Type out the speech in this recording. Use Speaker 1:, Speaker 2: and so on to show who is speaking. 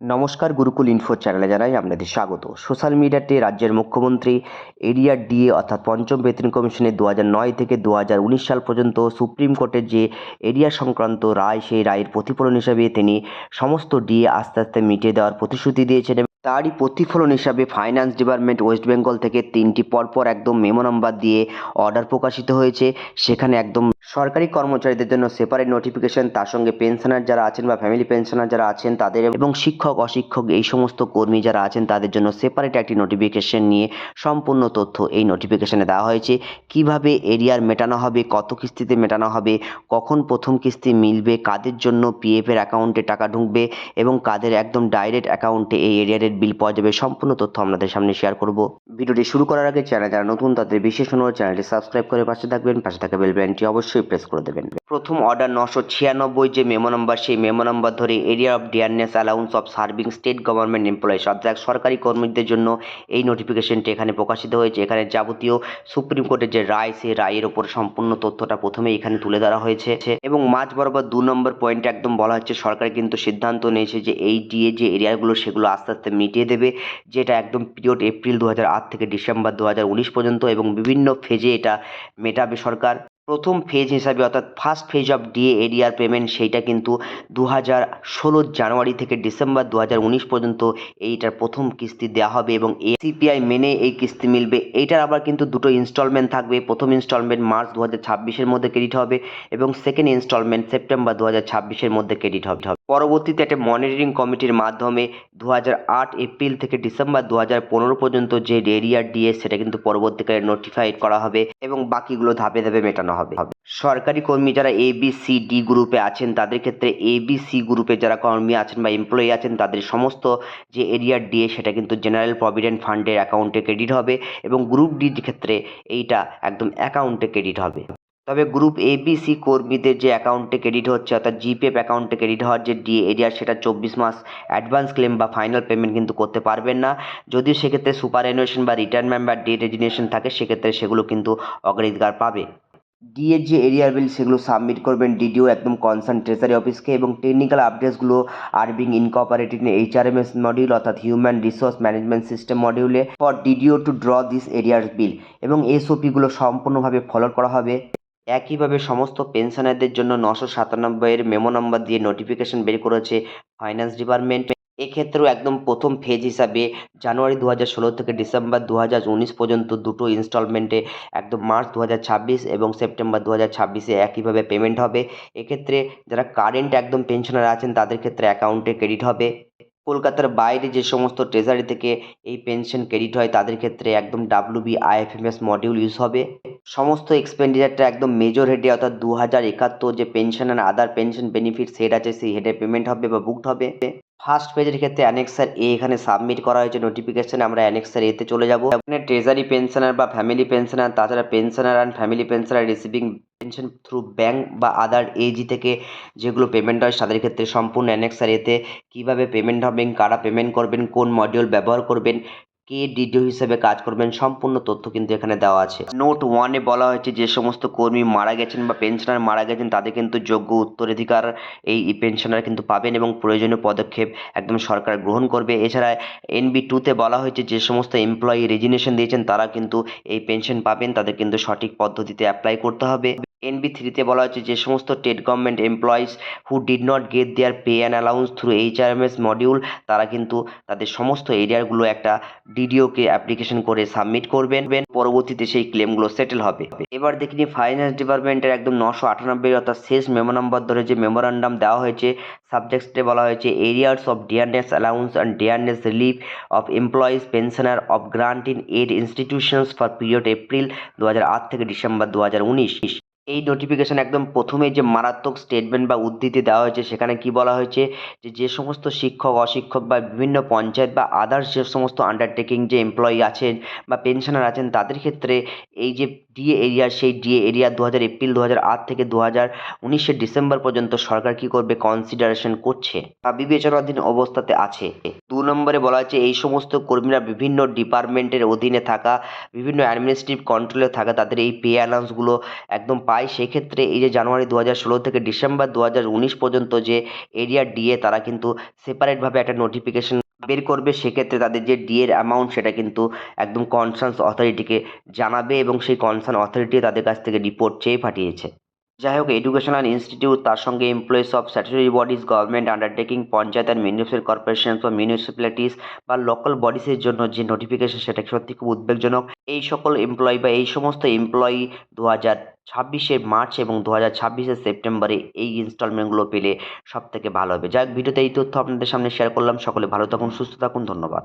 Speaker 1: নমস্কার, গুরুকুল ইনফো চ্যানেলে জানাই আপনাদের স্বাগত। সোশ্যাল মিডিয়াতে রাজ্যের মুখ্যমন্ত্রী এরিয়ার ডিএ অর্থাৎ পঞ্চম বেতন কমিশনের 2009 থেকে 2019 সাল পর্যন্ত সুপ্রিম কোর্টের যে এরিয়া সংক্রান্ত রায়, সেই রায়ের প্রতিফলন হিসাবে তিনি সমস্ত ডিএ আস্তে আস্তে মিটিয়ে দেওয়ার প্রতিশ্রুতি দিয়েছেন। তারই প্রতিফলন হিসাবে ফাইন্যান্স ডিপার্টমেন্ট ওয়েস্ট বেঙ্গল থেকে 3টি পরপর একদম মেমো নাম্বার দিয়ে অর্ডার প্রকাশিত হয়েছে। সেখানে একদম সরকারি কর্মচারীদের জন্য সেপারেট নোটিফিকেশন, তার সঙ্গে পেনশনার যারা আছেন বা ফ্যামিলি পেনশনার যারা আছেন তাদের, এবং শিক্ষক অশিক্ষক এই সমস্ত কর্মী যারা আছেন তাদের জন্য সেপারেট একটি নোটিফিকেশন নিয়ে সম্পূর্ণ তথ্য এই নোটিফিকেশনে দেওয়া হয়েছে। কিভাবে এরিয়ার মেটানো হবে, কত কিস্তিতে মেটানো হবে, কখন প্রথম কিস্তি মিলবে, কাদের জন্য পিএফের অ্যাকাউন্টে টাকা ঢুকবে এবং কাদের একদম ডাইরেক্ট অ্যাকাউন্টে এই এরিয়ারের বিল পাওয়া যাবে, সম্পূর্ণ তথ্য আপনাদের সামনে শেয়ার করব। ভিডিওটি শুরু করার আগে চ্যানেল যারা নতুন তাদের বিশেষ অনুরোধ, চ্যানেলটি সাবস্ক্রাইব করে পাশে থাকবেন, পাশে থাকা বেল বাটনটি অবশ্যই প্রেস করে দেবেন। প্রথম অর্ডার 996 যে মেমো নাম্বার, সেই মেমো নাম্বার ধরে area of dearness allowance of serving state government employees অর্থাৎ সরকারি কর্মীদের জন্য এই নোটিফিকেশনটি এখানে প্রকাশিত হয়েছে। এখানে যাবতীয় সুপ্রিম কোর্টের যে রায়, সেই রায়ের ওপর সম্পূর্ণ তথ্যটা প্রথমে এখানে তুলে ধরা হয়েছে এবং মাঝ বরাবর 2 নম্বর পয়েন্টে একদম বলা হচ্ছে সরকার কিন্তু সিদ্ধান্ত নিয়েছে যে এই ডিএ যে এরিয়াগুলো সেগুলো আস্তে আস্তে মিটিয়ে দেবে, যেটা একদম পিরিয়ড এপ্রিল 2008 থেকে ডিসেম্বর 2019 পর্যন্ত, এবং বিভিন্ন ফেজে এটা মেটাবে সরকার। প্রথম ফেজ হিসাবে অর্থাৎ ফার্স্ট ফেজ অফ ডিএ এরিয়ার পেমেন্ট, সেইটা কিন্তু 2016 জানুয়ারি থেকে ডিসেম্বর 2019 পর্যন্ত এইটার প্রথম কিস্তি দেওয়া হবে এবং সিপিআই মেনে এই কিস্তি মিলবে। এইটার আবার কিন্তু দুটো ইনস্টলমেন্ট থাকবে। প্রথম ইনস্টলমেন্ট মার্চ 2026-এর মধ্যে ক্রেডিট হবে এবং সেকেন্ড ইনস্টলমেন্ট সেপ্টেম্বর 2026-এর মধ্যে ক্রেডিট হবে। পরবর্তীতে একটা মনিটরিং কমিটির মাধ্যমে 2008 এপ্রিল থেকে ডিসেম্বর 2015 পর্যন্ত যে এরিয়ার ডিএ সেটা কিন্তু পরবর্তীকালে নোটিফাইড করা হবে এবং বাকিগুলো ধাপে ধাপে মেটানো হবে। সরকারি কর্মী যারা ABCD গ্রুপে আছেন তাদের ক্ষেত্রে ABC গ্রুপে যারা কর্মী আছেন বা এমপ্লয়ি আছেন তাদের সমস্ত যে এরিয়ার ডিএ সেটা কিন্তু জেনারেল প্রভিডেন্ট ফান্ডের অ্যাকাউন্টে ক্রেডিট হবে এবং গ্রুপ ডির ক্ষেত্রে এইটা একদম অ্যাকাউন্টে ক্রেডিট হবে। তবে গ্রুপ ABC কর্মীদের যে অ্যাকাউন্টে ক্রেডিট হচ্ছে অর্থাৎ জিপিএফ অ্যাকাউন্টে ক্রেডিট হওয়ার যে ডিএ এরিয়ার, সেটা 24 মাস অ্যাডভান্স ক্লেম বা ফাইনাল পেমেন্ট কিন্তু করতে পারবেন না। যদিও সেক্ষেত্রে সুপারঅ্যানুয়েশন বা রিটায়ারমেন্ট বা ডে রেজিগনেশন থাকে, সেক্ষেত্রে সেগুলো কিন্তু অগ্রাধিকার পাবে। ডিএ যে এরিয়ার বিল সেগুলো সাবমিট করবেন ডিডিও একদম কনসার্ন ট্রেজারি অফিসকে, এবং টেকনিক্যাল আপডেটসগুলো আর being incorporated in HRMS module অর্থাৎ হিউম্যান রিসোর্স ম্যানেজমেন্ট সিস্টেম মডিউলে for DDO to draw this arrear bill, এবং এসওপিগুলো সম্পূর্ণভাবে ফলো করা হবে। একইভাবে সমস্ত পেনশনারদের জন্য 997-এর মেমো নাম্বার দিয়ে নোটিফিকেশন বের করেছে ফাইন্যান্স ডিপার্টমেন্ট। এক্ষেত্রেও একদম প্রথম ফেজ হিসাবে জানুয়ারি 2016 থেকে ডিসেম্বর 2019 পর্যন্ত দুটো ইনস্টলমেন্টে একদম মার্চ 2026 এবং সেপ্টেম্বর 2026-এ একইভাবে পেমেন্ট হবে। এক্ষেত্রে যারা কারেন্ট একদম পেনশনার আছেন তাদের ক্ষেত্রে অ্যাকাউন্টে ক্রেডিট হবে। কলকাতার বাইরে যে সমস্ত ট্রেজারি থেকে এই পেনশন ক্রেডিট হয় তাদের ক্ষেত্রে একদম WBIFMS মডিউল ইউজ হবে। সমস্ত এক্সপেন্ডিচারটা একদম মেজর হেডে অর্থাৎ 2071 যে pension and other pension benefits head আছে সেই হেডে পেমেন্ট হবে বা বুকড হবে। ফার্স্ট পেজের ক্ষেত্রে অ্যানেক্সার এ এখানে সাবমিট করা হয়েছে নোটিফিকেশনে। আমরা অ্যানেক্সার এতে চলে যাব। এখানে ট্রেজারি পেনশনার বা ফ্যামিলি পেনশনার, তাছাড়া pensioner and family pensioner receiving pension through bank বা আদার এজি থেকে যেগুলো পেমেন্ট হয় তাদের ক্ষেত্রে সম্পূর্ণ অ্যানেক্সার এতে কীভাবে পেমেন্ট হবে, কারা পেমেন্ট করবেন, কোন মডিউল ব্যবহার করবেন, কে ডিডিও হিসেবে কাজ করবেন, সম্পূর্ণ তথ্য কিন্তু এখানে দেওয়া আছে। নোট 1-এ বলা হয়েছে যে সমস্ত কর্মী মারা গেছেন বা পেনশনার মারা গেছেন তাদের কিন্তু যোগ্য উত্তরাধিকার এই পেনশনার কিন্তু পাবেন এবং প্রয়োজনীয় পদক্ষেপ একদম সরকার গ্রহণ করবে। এছাড়া NB2-তে বলা হয়েছে যে সমস্ত এমপ্লয়ি রেজিগনেশন দিয়েছেন তারা কিন্তু এই পেনশন পাবেন, তাদের কিন্তু সঠিক পদ্ধতিতে অ্যাপ্লাই করতে হবে। NB3-তে বলা হচ্ছে যে সমস্ত state government employees who did not get their pay and allowance through HRMS module, তারা কিন্তু তাদের সমস্ত এরিয়ারগুলো একটা ডিডিওকে অ্যাপ্লিকেশন করে সাবমিট করবেন, পরবর্তীতে সেই ক্লেমগুলো সেটেল হবে। এবার দেখিনি ফাইন্যান্স ডিপার্টমেন্টের একদম 998 অর্থাৎ শেষ মেমো নাম্বার ধরে যে মেমোরান্ডাম দেওয়া হয়েছে, সাবজেক্টে বলা হয়েছে arrears of dearness allowance and dearness relief of employees pensioner of grant in add institutions for period April 2008 থেকে ডিসেম্বর 2019। এই নোটিফিকেশন একদম প্রথমে যে মারাত্মক স্টেটমেন্ট বা উদ্ধৃতি দেওয়া হয়েছে সেখানে কি বলা হয়েছে যে সমস্ত শিক্ষক অশিক্ষক বা বিভিন্ন পঞ্চায়েত বা আদার্স যে সমস্ত আন্ডারটেকিং যে এমপ্লয়ি আছেন বা পেনশনার আছেন তাদের ক্ষেত্রে এই যে ডিএ এরিয়া, সেই ডিএ এরিয়া এপ্রিল 2008 থেকে 2019-এর ডিসেম্বর পর্যন্ত সরকার কি করবে কনসিডারেশন করছে বা বিবেচনাধীন অবস্থাতে আছে। 2 নম্বরে বলা হয়েছে এই সমস্ত কর্মীরা বিভিন্ন ডিপার্টমেন্টের অধীনে থাকা, বিভিন্ন অ্যাডমিনিস্ট্রেটিভ কন্ট্রোলে থাকা, তাদের এই পে অ্যালাউন্সগুলো একদম পায় তাই সেক্ষেত্রে এই যে জানুয়ারি 2016 থেকে ডিসেম্বর 2019 পর্যন্ত যে এরিয়া ডিএ তারা কিন্তু সেপারেটভাবে একটা নোটিফিকেশন বের করবে। সেক্ষেত্রে তাদের যে ডিএর অ্যামাউন্ট সেটা কিন্তু একদম কনসার্ন অথরিটিকে জানাবে এবং সেই কনসার্ন অথরিটি তাদের কাছ থেকে রিপোর্ট চেয়ে পাঠিয়েছে। যাই হোক, এডুকেশনাল ইনস্টিটিউট, তার সঙ্গে employees of statutory bodies, government undertaking, panchayat and municipal corporation বা মিউনিসিপ্যালিটিস বা লোকাল বডিজের জন্য যে নোটিফিকেশন সেটা সত্যি খুব উদ্বেগজনক। এই সকল এমপ্লয়ি বা এই সমস্ত এমপ্লয়ি 2026-এর মার্চ এবং 2026-এর সেপ্টেম্বরে এই ইনস্টলমেন্টগুলো পেলে সব থেকে ভালো হবে। যাই হোক, ভিডিওতে এই তথ্য আপনাদের সামনে শেয়ার করলাম। সকলে ভালো থাকুন, সুস্থ থাকুন, ধন্যবাদ।